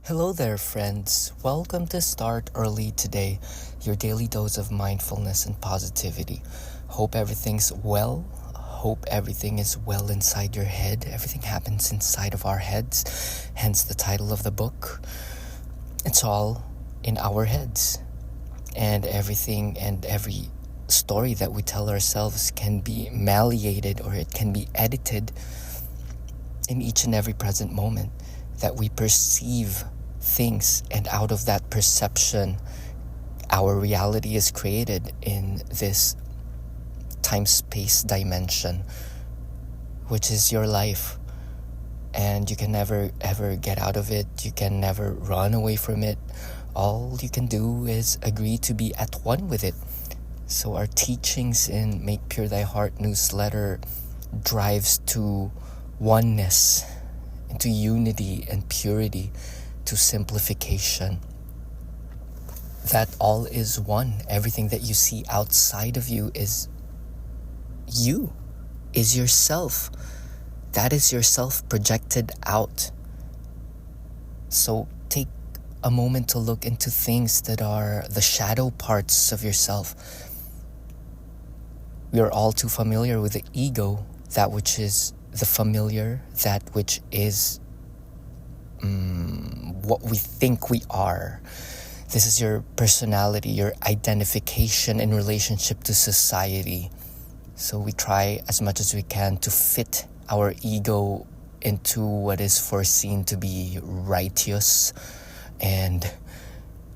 Hello there, friends. Welcome to Start Early Today, your daily dose of mindfulness and positivity. Hope everything's well. Hope everything is well inside your head. Everything happens inside of our heads, hence the title of the book. It's all in our heads. And everything and every story that we tell ourselves can be malleated or it can be edited in each and every present moment that we perceive things, and out of that perception our reality is created in this time-space dimension, which is your life, and you can never ever get out of it. You can never run away from it. All you can do is agree to be at one with it. So our teachings in Make Pure Thy Heart newsletter drives to oneness, into unity and purity, to simplification. That all is one. Everything that you see outside of you, is yourself. That is yourself projected out. So take a moment to look into things that are the shadow parts of yourself. We are all too familiar with the ego, that which is the familiar, that which is what we think we are. This is your personality, your identification in relationship to society. So we try as much as we can to fit our ego into what is foreseen to be righteous and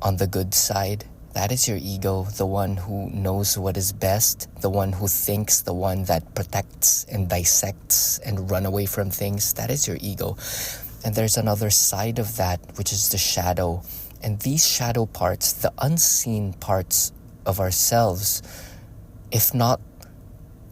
on the good side. That is your ego, the one who knows what is best, the one who thinks, the one that protects and dissects and run away from things. That is your ego. And there's another side of that, which is the shadow. And these shadow parts, the unseen parts of ourselves, if not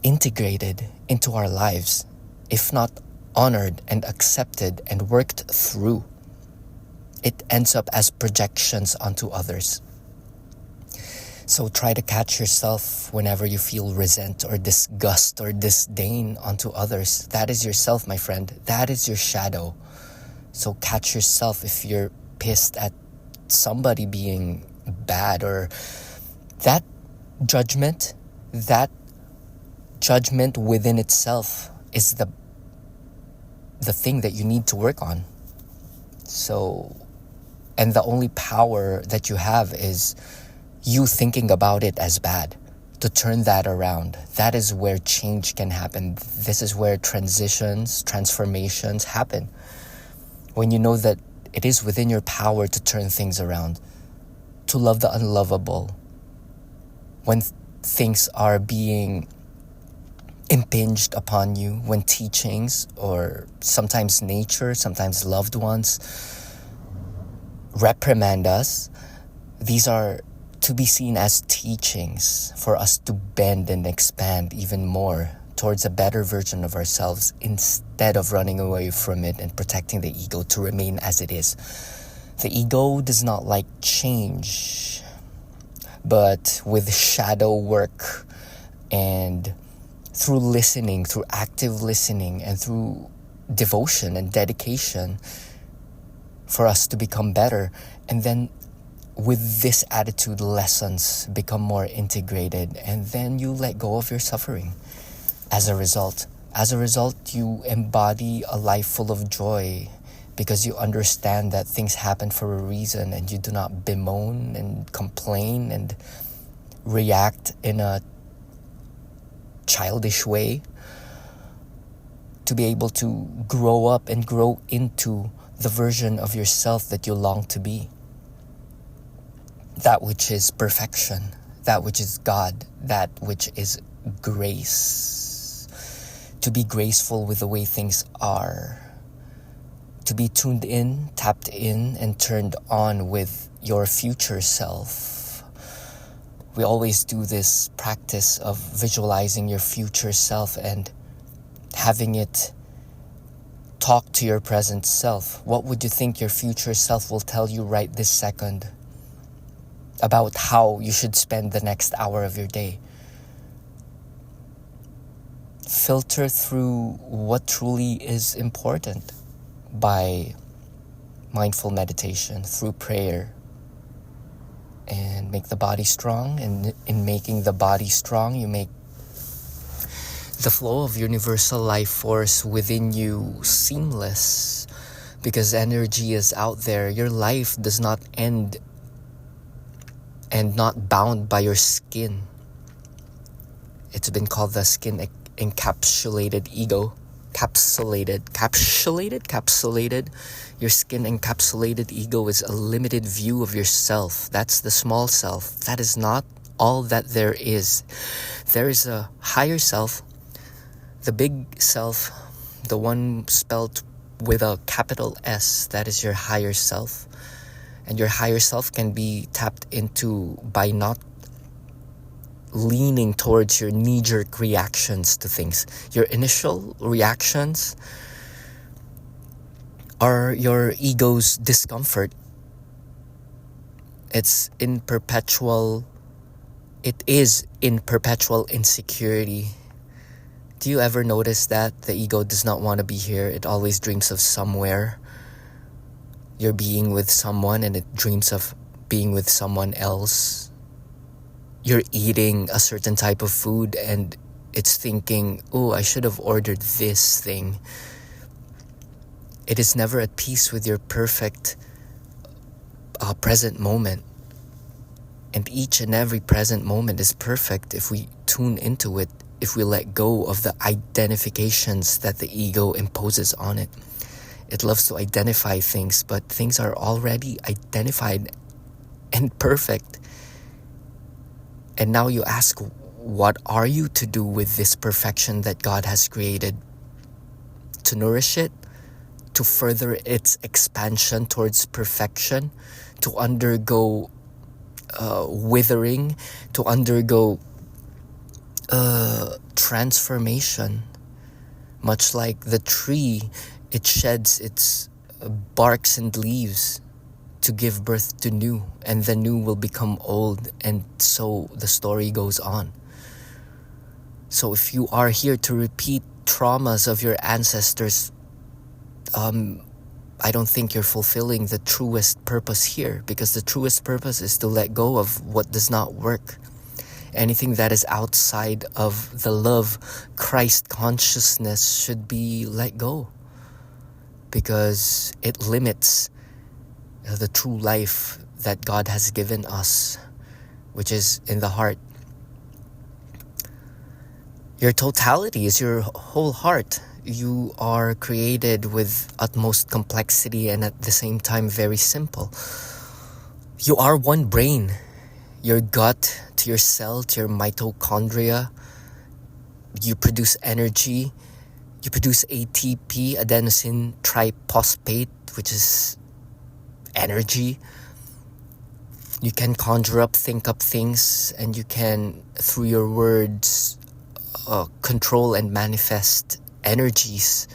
integrated into our lives, if not honored and accepted and worked through, it ends up as projections onto others. So try to catch yourself whenever you feel resent or disgust or disdain onto others. That is yourself, my friend. That is your shadow. So catch yourself if you're pissed at somebody being bad, or that judgment within itself is the thing that you need to work on. So, and the only power that you have is you thinking about it as bad, to turn that around. That is where change can happen. This is where transformations happen. When you know that it is within your power to turn things around, to love the unlovable. When things are being impinged upon you, when teachings or sometimes nature, sometimes loved ones reprimand us, these are to be seen as teachings for us to bend and expand even more towards a better version of ourselves, instead of running away from it and protecting the ego to remain as it is. The ego does not like change, but with shadow work and through listening, through active listening and through devotion and dedication for us to become better. And then with this attitude, lessons become more integrated, and then you let go of your suffering. As a result, you embody a life full of joy, because you understand that things happen for a reason, and you do not bemoan and complain and react in a childish way, to be able to grow up and grow into the version of yourself that you long to be. That which is perfection, that which is God, that which is grace. To be graceful with the way things are. To be tuned in, tapped in, and turned on with your future self. We always do this practice of visualizing your future self and having it talk to your present self. What would you think your future self will tell you right this second about how you should spend the next hour of your day? Filter through what truly is important by mindful meditation, through prayer, and make the body strong. And in making the body strong, you make the flow of universal life force within you seamless, because energy is out there. Your life does not end and not bound by your skin. It's been called the skin encapsulated ego. Capsulated. Your skin encapsulated ego is a limited view of yourself. That's the small self. That is not all that there is. There is a higher self, the big self, the one spelled with a capital S. That is your higher self. And your higher self can be tapped into by not leaning towards your knee-jerk reactions to things. Your initial reactions are your ego's discomfort. It is in perpetual insecurity. Do you ever notice that the ego does not want to be here? It always dreams of somewhere. You're being with someone and it dreams of being with someone else. You're eating a certain type of food and it's thinking, oh, I should have ordered this thing. It is never at peace with your perfect present moment. And each and every present moment is perfect if we tune into it, if we let go of the identifications that the ego imposes on it. It loves to identify things, but things are already identified and perfect. And now you ask, what are you to do with this perfection that God has created? To nourish it? To further its expansion towards perfection? To undergo withering? To undergo transformation? Much like the tree, it sheds its barks and leaves to give birth to new, and the new will become old, and so the story goes on. So if you are here to repeat traumas of your ancestors, I don't think you're fulfilling the truest purpose here, because the truest purpose is to let go of what does not work. Anything that is outside of the love Christ consciousness should be let go, because it limits the true life that God has given us, which is in the heart. Your totality is your whole heart. You are created with utmost complexity and at the same time very simple. You are one brain. Your gut to your cell, to your mitochondria. You produce energy. You produce ATP, adenosine triphosphate, which is energy. You can conjure up, think up things, and you can, through your words, control and manifest energies.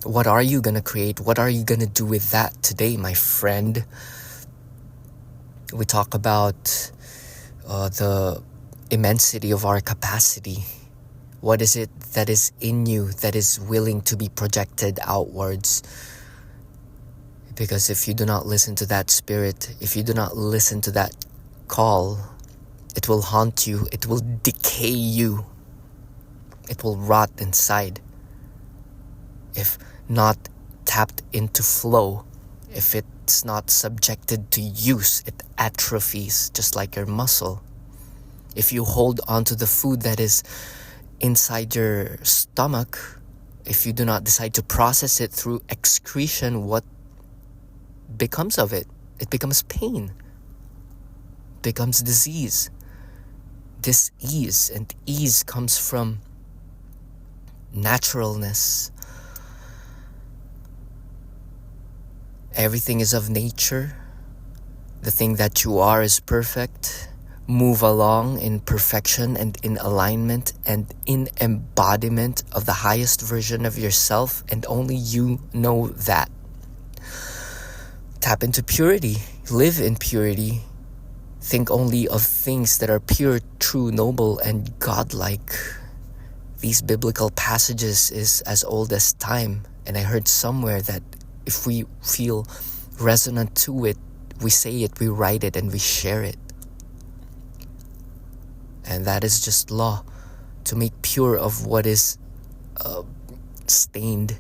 What are you gonna create? What are you gonna do with that today, my friend? We talk about the immensity of our capacity. What is it that is in you that is willing to be projected outwards? Because if you do not listen to that spirit, if you do not listen to that call, it will haunt you, it will decay you, it will rot inside. If not tapped into flow, if it's not subjected to use, it atrophies just like your muscle. If you hold on to the food that is inside your stomach, if you do not decide to process it through excretion, what becomes of it? It becomes pain, becomes disease, dis-ease, and ease comes from naturalness. Everything is of nature. The thing that you are is perfect. Move along in perfection and in alignment and in embodiment of the highest version of yourself, and only you know that. Tap into purity. Live in purity. Think only of things that are pure, true, noble, and godlike. These biblical passages is as old as time. And I heard somewhere that if we feel resonant to it, we say it, we write it, and we share it. And that is just law, to make pure of what is stained.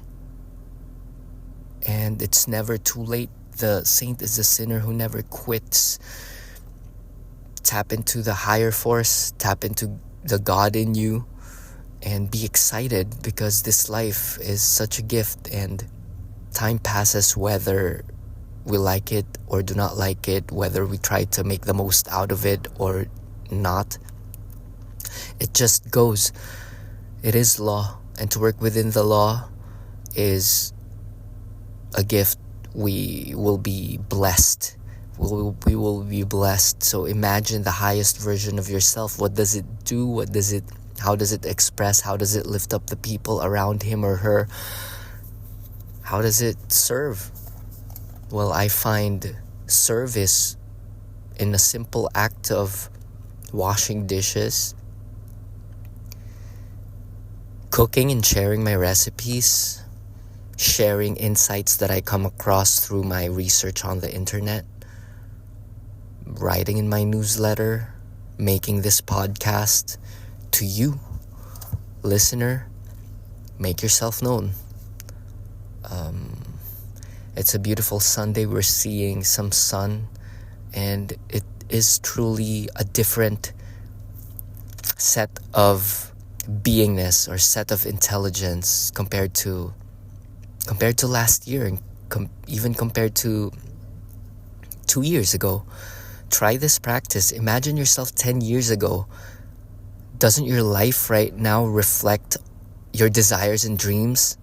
And it's never too late. The saint is the sinner who never quits. Tap into the higher force, tap into the God in you, and be excited, because this life is such a gift, and time passes whether we like it or do not like it, whether we try to make the most out of it or not. It just goes. It is law, and to work within the law is a gift. We will be blessed. We will be blessed. So imagine the highest version of yourself. What does it do? How does it express? How does it lift up the people around him or her? How does it serve? Well, I find service in a simple act of washing dishes, cooking and sharing my recipes, sharing insights that I come across through my research on the internet, writing in my newsletter, making this podcast. To you, listener, make yourself known. It's a beautiful Sunday. We're seeing some sun, and it is truly a different set of beingness or set of intelligence compared to last year, and even compared to 2 years ago. Try this practice. Imagine yourself 10 years ago. Doesn't your life right now reflect your desires and dreams?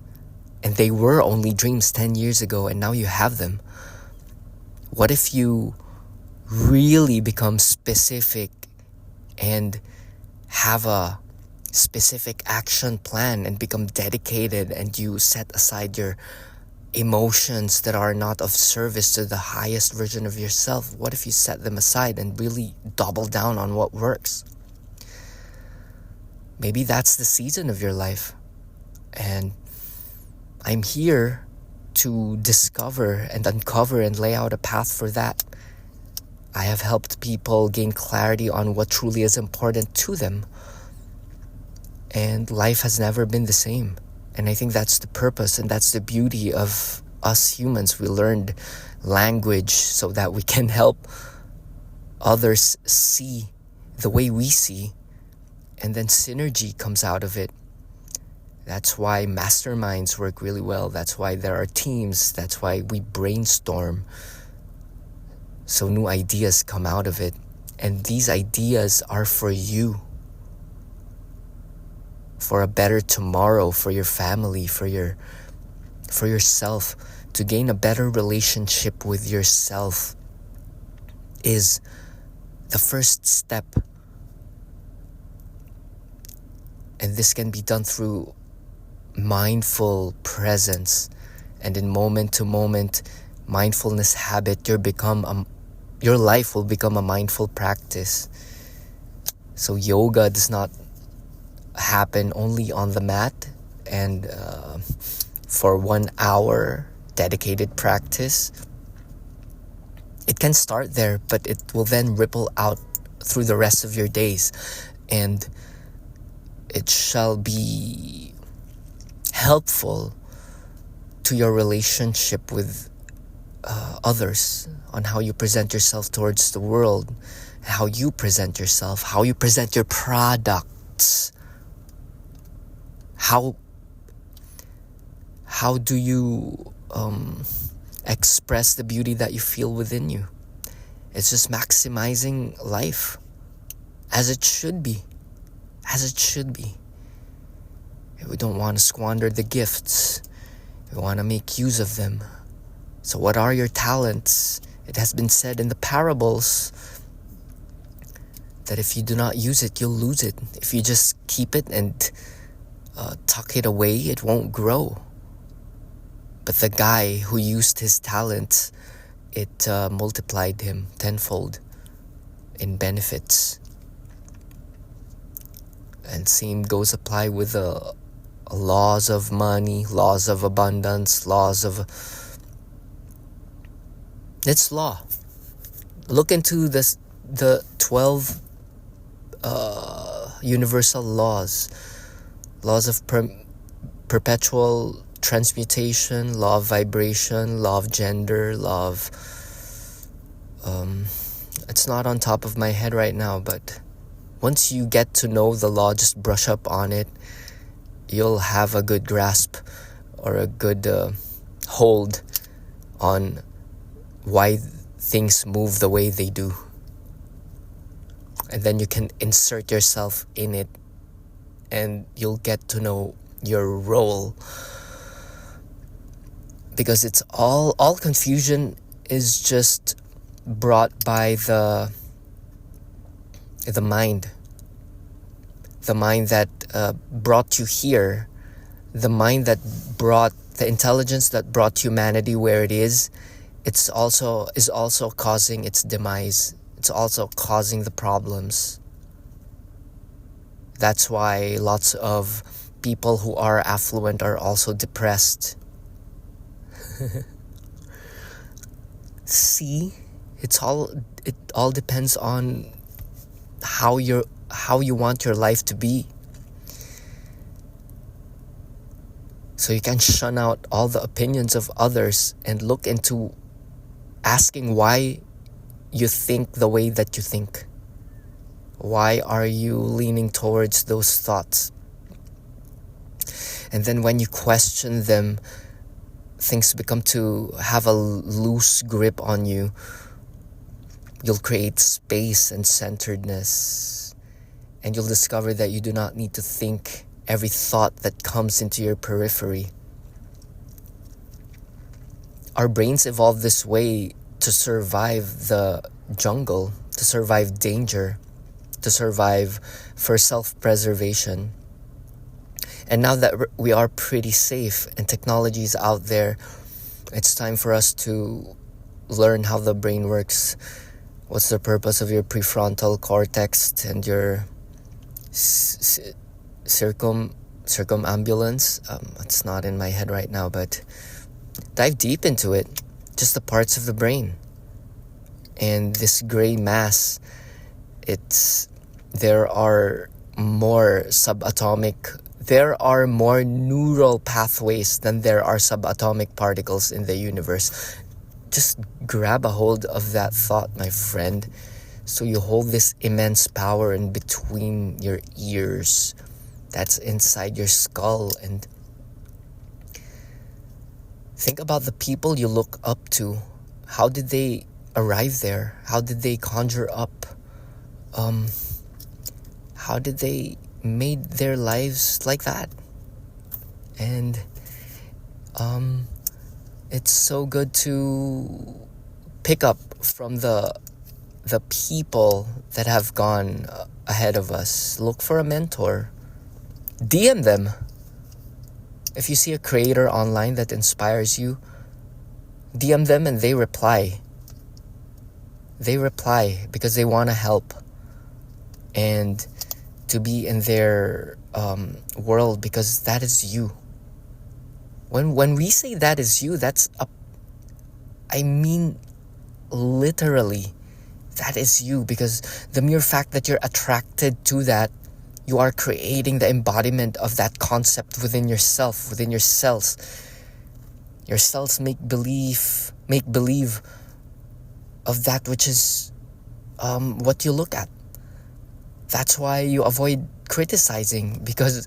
And they were only dreams 10 years ago, and now you have them. What if you really become specific and have a specific action plan and become dedicated, and you set aside your emotions that are not of service to the highest version of yourself? What if you set them aside and really double down on what works? Maybe that's the season of your life. And I'm here to discover and uncover and lay out a path for that. I have helped people gain clarity on what truly is important to them. And life has never been the same. And I think that's the purpose, and that's the beauty of us humans. We learned language so that we can help others see the way we see. And then synergy comes out of it. That's why masterminds work really well. That's why there are teams. That's why we brainstorm. So new ideas come out of it. And these ideas are for you. For a better tomorrow, for your family, for yourself. To gain a better relationship with yourself is the first step. And this can be done through mindful presence, and in moment to moment mindfulness habit. Your life will become a mindful practice. So yoga does not happen only on the mat and for 1 hour dedicated practice. It can start there, but it will then ripple out through the rest of your days, and it shall be helpful to your relationship with others, on how you present yourself towards the world, how you present yourself, how you present your products. How do you express the beauty that you feel within you? It's just maximizing life as it should be. We don't want to squander the gifts. We want to make use of them. So what are your talents? It has been said in the parables that if you do not use it, you'll lose it. If you just keep it and tuck it away, it won't grow. But the guy who used his talents, it multiplied him tenfold in benefits. And same goes apply with a laws of money, laws of abundance, laws of... It's law. Look into the 12 universal laws. Laws of perpetual transmutation, law of vibration, law of gender, law of... it's not on top of my head right now, but once you get to know the law, just brush up on it. You'll have a good grasp or a good hold on why things move the way they do. And then you can insert yourself in it and you'll get to know your role. Because it's all confusion is just brought by the mind. The mind that brought you here. The mind that brought the intelligence that brought humanity where it is. Is also causing its demise. It's also causing the problems. That's why lots of people who are affluent are also depressed. See, it all depends on how you want your life to be. So you can shun out all the opinions of others and look into asking why you think the way that you think. Why are you leaning towards those thoughts? And then when you question them, things become to have a loose grip on you. You'll create space and centeredness. And you'll discover that you do not need to think every thought that comes into your periphery. Our brains evolved this way to survive the jungle, to survive danger, to survive for self-preservation. And now that we are pretty safe and technology is out there, it's time for us to learn how the brain works. What's the purpose of your prefrontal cortex and your circumambulance? It's not in my head right now, but dive deep into it. Just the parts of the brain. And this gray mass, there are more neural pathways than there are subatomic particles in the universe. Just grab a hold of that thought, my friend. So you hold this immense power in between your ears. That's inside your skull. And think about the people you look up to. How did they arrive there? How did they conjure up? How did they made their lives like that? And it's so good to pick up from the people that have gone ahead of us. Look for a mentor. DM them. If you see a creator online that inspires you, DM them and they reply. They reply because they want to help and to be in their world, because that is you. When we say that is you, I mean literally, that is you, because the mere fact that you're attracted to that, you are creating the embodiment of that concept within yourself, within your cells. Your cells make believe of that which is what you look at. That's why you avoid criticizing, because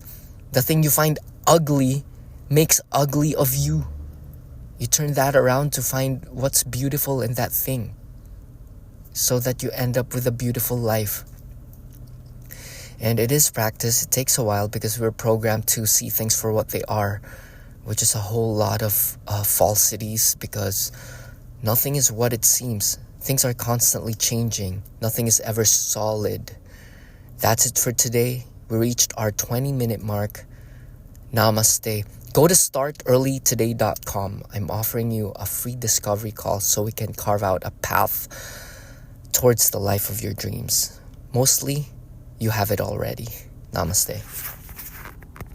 the thing you find ugly makes ugly of you. You turn that around to find what's beautiful in that thing, so that you end up with a beautiful life. And it is practice. It takes a while because we're programmed to see things for what they are, which is a whole lot of falsities, because nothing is what it seems. Things are constantly changing. Nothing is ever solid. That's it for today. We reached our 20-minute mark. Namaste. Go to startearlytoday.com. I'm offering you a free discovery call so we can carve out a path towards the life of your dreams. Mostly, you have it already. Namaste.